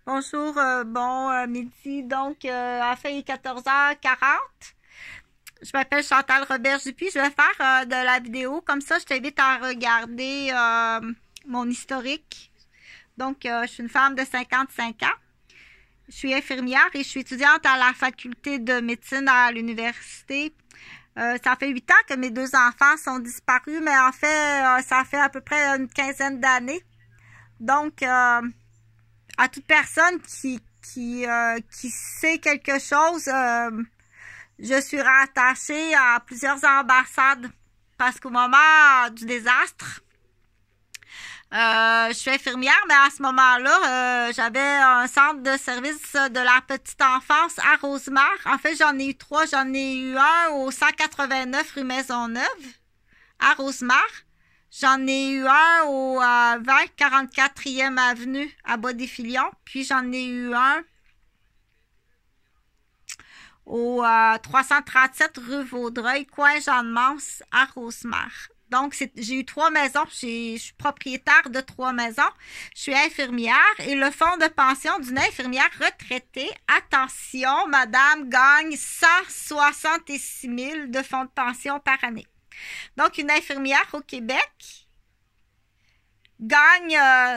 Bonjour, midi, donc, à fait, il est 14h40. Je m'appelle Chantal Robert-Dupuis. Je vais faire de la vidéo. Comme ça, je t'invite à regarder mon historique. Donc, je suis une femme de 55 ans. Je suis infirmière et je suis étudiante à la faculté de médecine à l'université. Ça fait 8 ans que mes deux enfants sont disparus, mais en fait, ça fait à peu près une quinzaine d'années. Donc, à toute personne qui sait quelque chose, je suis rattachée à plusieurs ambassades parce qu'au moment du désastre, je suis infirmière, mais à ce moment-là, j'avais un centre de service de la petite enfance à Rosemère. En fait, j'en ai eu trois. J'en ai eu un au 189 rue Maisonneuve, à Rosemère. J'en ai eu un au 2044e avenue à Bois-des-Filions. Puis j'en ai eu un au 337 rue Vaudreuil, coin Jeanne-Mance à Rosemère. Donc, j'ai eu trois maisons. Je suis propriétaire de trois maisons. Je suis infirmière et le fonds de pension d'une infirmière retraitée, attention, madame, gagne 166 000 de fonds de pension par année. Donc, une infirmière au Québec gagne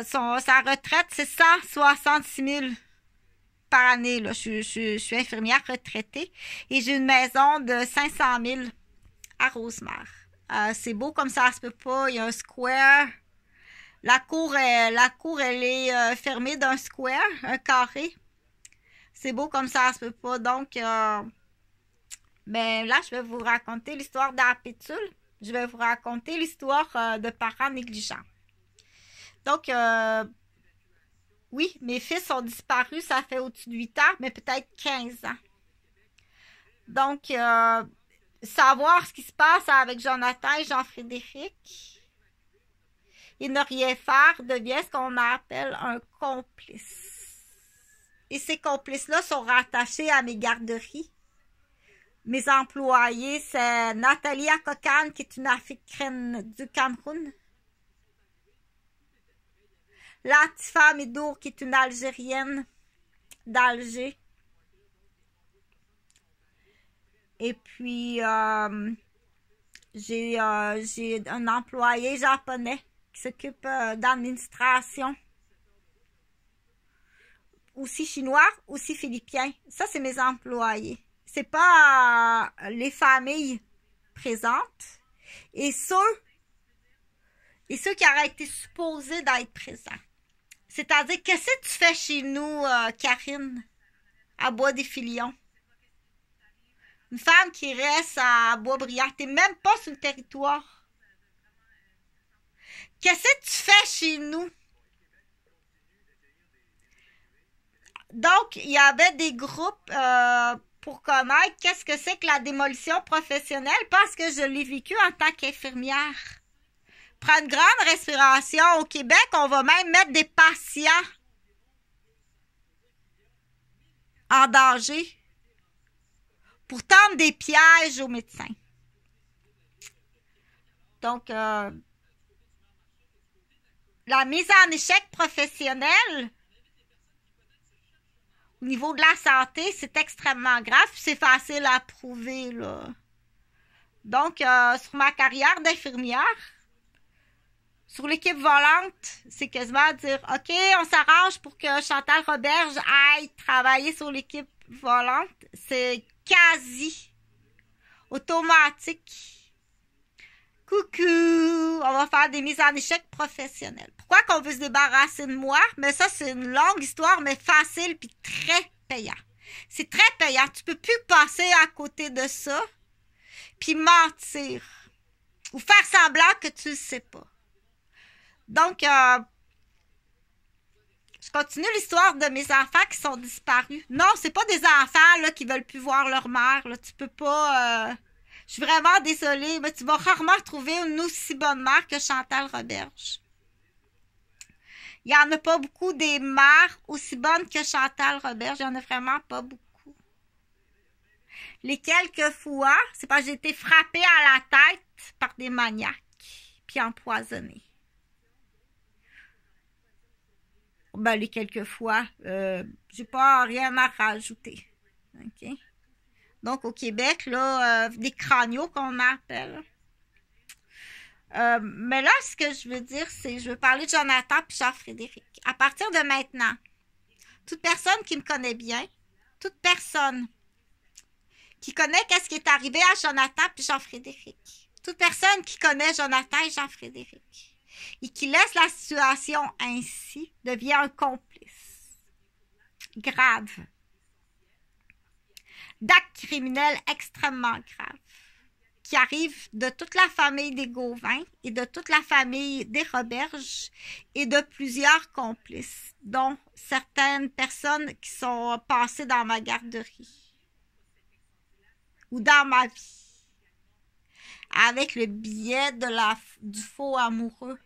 sa retraite, c'est 166 000 par année. Là. Je suis infirmière retraitée et j'ai une maison de 500 000 à Rosemère. C'est beau comme ça se peut pas. Il y a un square. La cour, elle est fermée d'un square, un carré. C'est beau comme ça se peut pas. Donc, ben là, je vais vous raconter l'histoire d'Arpétule. Je vais vous raconter l'histoire de parents négligents. Donc, oui, mes fils ont disparu, ça fait au-dessus de 8 ans, mais peut-être 15 ans. Donc, savoir ce qui se passe avec Jonathan et Jean-Frédéric et ne rien faire devient ce qu'on appelle un complice. Et ces complices-là sont rattachés à mes garderies. Mes employés, c'est Nathalie Akokane, qui est une Africaine du Cameroun. Latifa Medour, qui est une Algérienne d'Alger. Et puis, j'ai un employé japonais qui s'occupe d'administration. Aussi chinois, aussi philippien. Ça, c'est mes employés. C'est pas les familles présentes. Et ceux qui auraient été supposés d'être présents. C'est-à-dire, qu'est-ce que tu fais chez nous, Karine, à Bois-des-Filions? Une femme qui reste à Bois-Brillant, t'es même pas sur le territoire. Qu'est-ce que tu fais chez nous? Donc, il y avait des groupes pour connaître qu'est-ce que c'est que la démolition professionnelle parce que je l'ai vécu en tant qu'infirmière. Prendre une grande respiration. Au Québec, on va même mettre des patients en danger pour tendre des pièges aux médecins. Donc, la mise en échec professionnelle au niveau de la santé, c'est extrêmement grave. C'est facile à prouver, là. Donc, sur ma carrière d'infirmière, sur l'équipe volante, c'est quasiment dire, OK, on s'arrange pour que Chantal Roberge aille travailler sur l'équipe volante. C'est quasi automatique. Coucou! On va faire des mises en échec professionnelles. Pourquoi qu'on veut se débarrasser de moi? Mais ça, c'est une longue histoire, mais facile puis très payant. C'est très payant. Tu peux plus passer à côté de ça puis mentir ou faire semblant que tu le sais pas. Donc, je continue l'histoire de mes enfants qui sont disparus. Non, c'est pas des enfants là, qui veulent plus voir leur mère. Là. Tu peux pas... je suis vraiment désolée, mais tu vas rarement trouver une aussi bonne mère que Chantal Roberge. Il n'y en a pas beaucoup des mères aussi bonnes que Chantal Roberge. Il n'y en a vraiment pas beaucoup. Les quelques fois, c'est parce que j'ai été frappée à la tête par des maniaques, puis empoisonnée. ben, les quelques fois, j'ai pas rien à rajouter. OK? Donc, au Québec, là, des craniaux qu'on appelle. Mais là, ce que je veux dire, c'est je veux parler de Jonathan puis Jean-Frédéric. À partir de maintenant, toute personne qui me connaît bien, toute personne qui connaît qu'est-ce qui est arrivé à Jonathan puis Jean-Frédéric, toute personne qui connaît Jonathan et Jean-Frédéric et qui laisse la situation ainsi devient un complice grave d'actes criminels extrêmement graves qui arrivent de toute la famille des Gauvin et de toute la famille des Roberge et de plusieurs complices, dont certaines personnes qui sont passées dans ma garderie ou dans ma vie avec le biais du faux amoureux.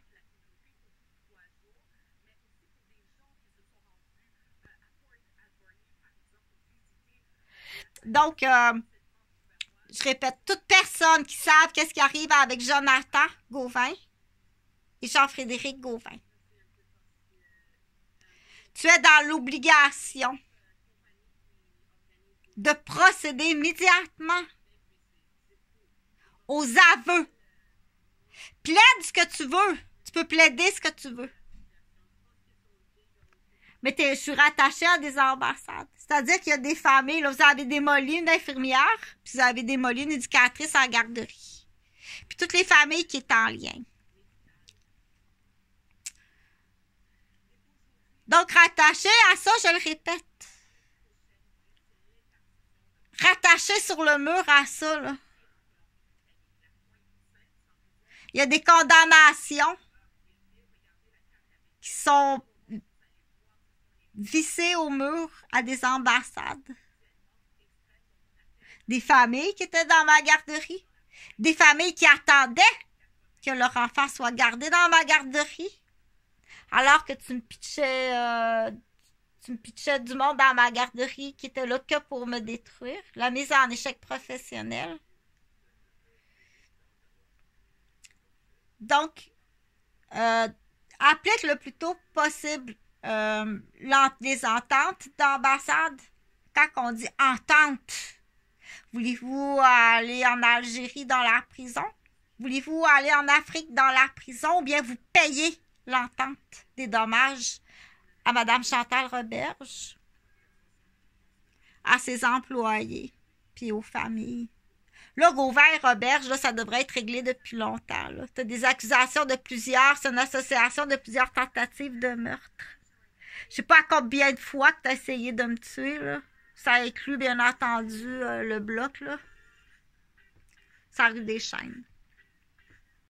Donc, je répète, toute personne qui savent qu'est-ce qui arrive avec Jonathan Gauvin et Jean-Frédéric Gauvin. Tu es dans l'obligation de procéder immédiatement aux aveux. Plaide ce que tu veux. Tu peux plaider ce que tu veux. Mais je suis rattachée à des ambassades. C'est-à-dire qu'il y a des familles, là, vous avez démoli une infirmière, puis vous avez démoli une éducatrice en garderie. Puis toutes les familles qui sont en lien. Donc, rattaché à ça, je le répète. Rattaché sur le mur à ça, là. Il y a des condamnations qui sont vissées au mur à des ambassades. Des familles qui étaient dans ma garderie. Des familles qui attendaient que leur enfant soit gardé dans ma garderie. Alors que tu me pitchais du monde dans ma garderie qui était là que pour me détruire. La mise en échec professionnel. Donc, applique le plus tôt possible les ententes d'ambassade. Quand on dit entente, voulez-vous aller en Algérie dans la prison? Voulez-vous aller en Afrique dans la prison? Ou bien vous payez l'entente des dommages à Mme Chantal Roberge, à ses employés, puis aux familles. Là, Gauvin et Roberge, là, ça devrait être réglé depuis longtemps. Tu as des accusations de plusieurs, c'est une association de plusieurs tentatives de meurtre. Je sais pas à combien de fois que tu as essayé de me tuer, là. Ça inclut, bien entendu, le bloc, là. Ça arrive des chaînes.